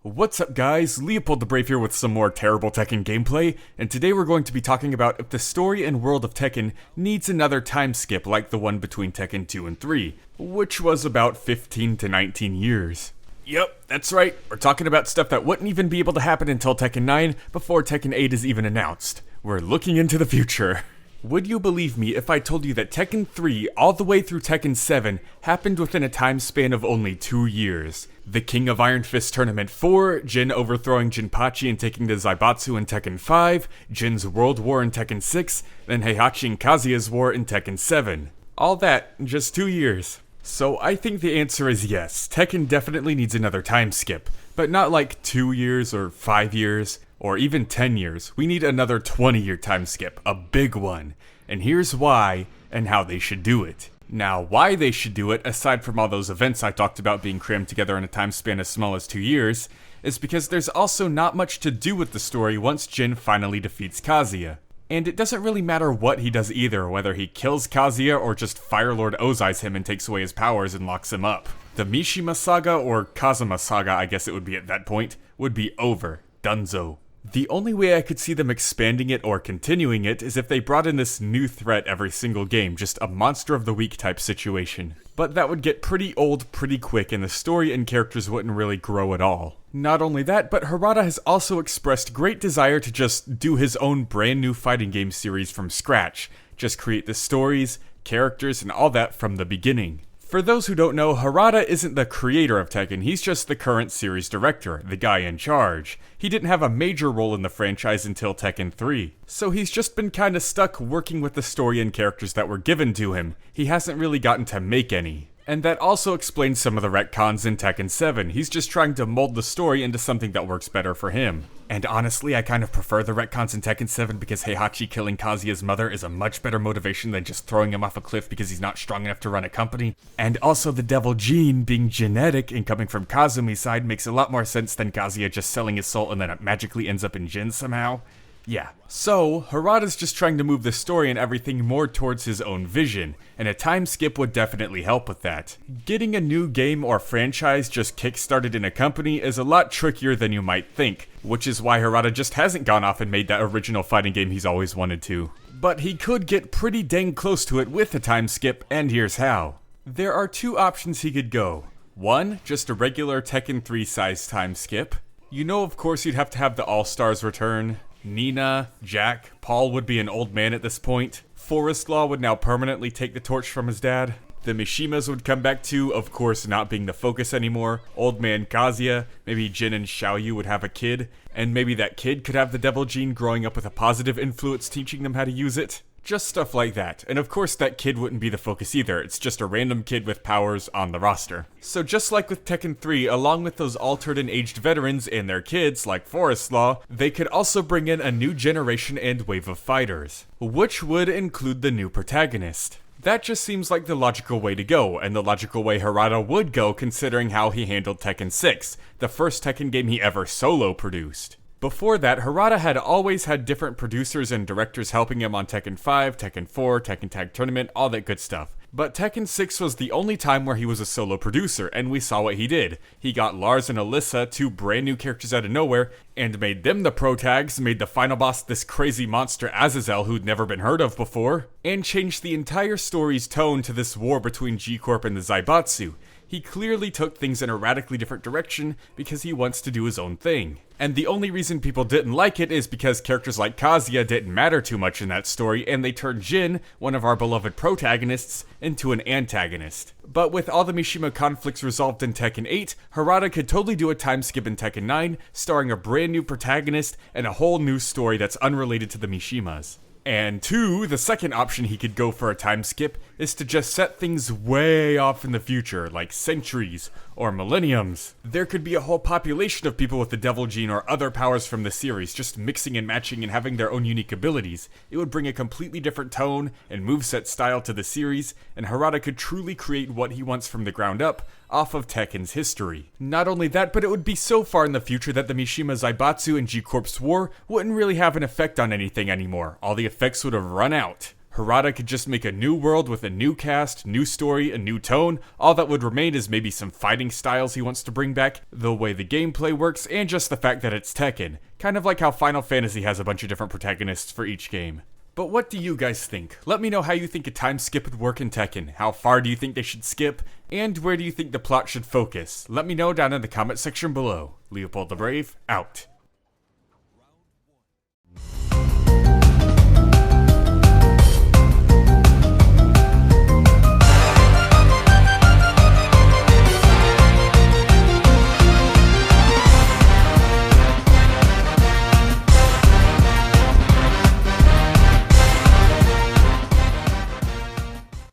What's up guys, LeopoldTheBrave here with some more terrible Tekken gameplay, and today we're going to be talking about if the story and world of Tekken needs another time skip like the one between Tekken 2 and 3, which was about 15 to 19 years. Yep, that's right, we're talking about stuff that wouldn't even be able to happen until Tekken 9 before Tekken 8 is even announced. We're looking into the future. Would you believe me if I told you that Tekken 3 all the way through Tekken 7 happened within a time span of only 2 years? The King of Iron Fist Tournament 4, Jin overthrowing Jinpachi and taking the Zaibatsu in Tekken 5, Jin's World War in Tekken 6, then Heihachi and Kazuya's War in Tekken 7. All that in just 2 years. So I think the answer is yes, Tekken definitely needs another time skip, but not like 2 years or 5 years. Or even 10 years, we need another 20-year time skip, a big one. And here's why, and how they should do it. Now, why they should do it, aside from all those events I talked about being crammed together in a time span as small as 2 years, is because there's also not much to do with the story once Jin finally defeats Kazuya. And it doesn't really matter what he does either, whether he kills Kazuya or just Fire Lord Ozai's him and takes away his powers and locks him up. The Mishima Saga, or Kazuma Saga I guess it would be at that point, would be over. Dunzo. The only way I could see them expanding it or continuing it is if they brought in this new threat every single game, just a monster of the week type situation. But that would get pretty old pretty quick and the story and characters wouldn't really grow at all. Not only that, but Harada has also expressed great desire to just do his own brand new fighting game series from scratch. Just create the stories, characters, and all that from the beginning. For those who don't know, Harada isn't the creator of Tekken, he's just the current series director, the guy in charge. He didn't have a major role in the franchise until Tekken 3, so he's just been kinda stuck working with the story and characters that were given to him. He hasn't really gotten to make any. And that also explains some of the retcons in Tekken 7. He's just trying to mold the story into something that works better for him. And honestly, I kind of prefer the retcons in Tekken 7 because Heihachi killing Kazuya's mother is a much better motivation than just throwing him off a cliff because he's not strong enough to run a company. And also the devil gene being genetic and coming from Kazumi's side makes a lot more sense than Kazuya just selling his soul and then it magically ends up in Jin somehow. Yeah. So, Harada's just trying to move the story and everything more towards his own vision, and a time skip would definitely help with that. Getting a new game or franchise just kickstarted in a company is a lot trickier than you might think, which is why Harada just hasn't gone off and made that original fighting game he's always wanted to. But he could get pretty dang close to it with a time skip, and here's how. There are two options he could go. One, just a regular Tekken 3 size time skip. You know, of course, you'd have to have the All-Stars return. Nina, Jack, Paul would be an old man at this point. Forest Law would now permanently take the torch from his dad. The Mishimas would come back too, of course not being the focus anymore. Old man Kazuya, maybe Jin and Xiaoyu would have a kid, and maybe that kid could have the devil gene growing up with a positive influence teaching them how to use it. Just stuff like that, and of course that kid wouldn't be the focus either, it's just a random kid with powers on the roster. So just like with Tekken 3, along with those altered and aged veterans and their kids, like Forest Law, they could also bring in a new generation and wave of fighters, which would include the new protagonist. That just seems like the logical way to go, and the logical way Harada would go considering how he handled Tekken 6, the first Tekken game he ever solo produced. Before that, Harada had always had different producers and directors helping him on Tekken 5, Tekken 4, Tekken Tag Tournament, all that good stuff. But Tekken 6 was the only time where he was a solo producer, and we saw what he did. He got Lars and Alyssa, two brand new characters out of nowhere, and made them the pro tags, made the final boss this crazy monster Azazel who'd never been heard of before, and changed the entire story's tone to this war between G-Corp and the Zaibatsu. He clearly took things in a radically different direction because he wants to do his own thing. And the only reason people didn't like it is because characters like Kazuya didn't matter too much in that story, and they turned Jin, one of our beloved protagonists, into an antagonist. But with all the Mishima conflicts resolved in Tekken 8, Harada could totally do a time skip in Tekken 9, starring a brand new protagonist and a whole new story that's unrelated to the Mishimas. And two, the second option he could go for a time skip is to just set things way off in the future, like centuries or millenniums. There could be a whole population of people with the devil gene or other powers from the series, just mixing and matching and having their own unique abilities. It would bring a completely different tone and moveset style to the series, and Harada could truly create what he wants from the ground up, off of Tekken's history. Not only that, but it would be so far in the future that the Mishima Zaibatsu and G-Corp's war wouldn't really have an effect on anything anymore. All the effects would have run out. Harada could just make a new world with a new cast, new story, a new tone. All that would remain is maybe some fighting styles he wants to bring back, the way the gameplay works, and just the fact that it's Tekken. Kind of like how Final Fantasy has a bunch of different protagonists for each game. But what do you guys think? Let me know how you think a time skip would work in Tekken. How far do you think they should skip? And where do you think the plot should focus? Let me know down in the comment section below. LeopoldTheBrave, out.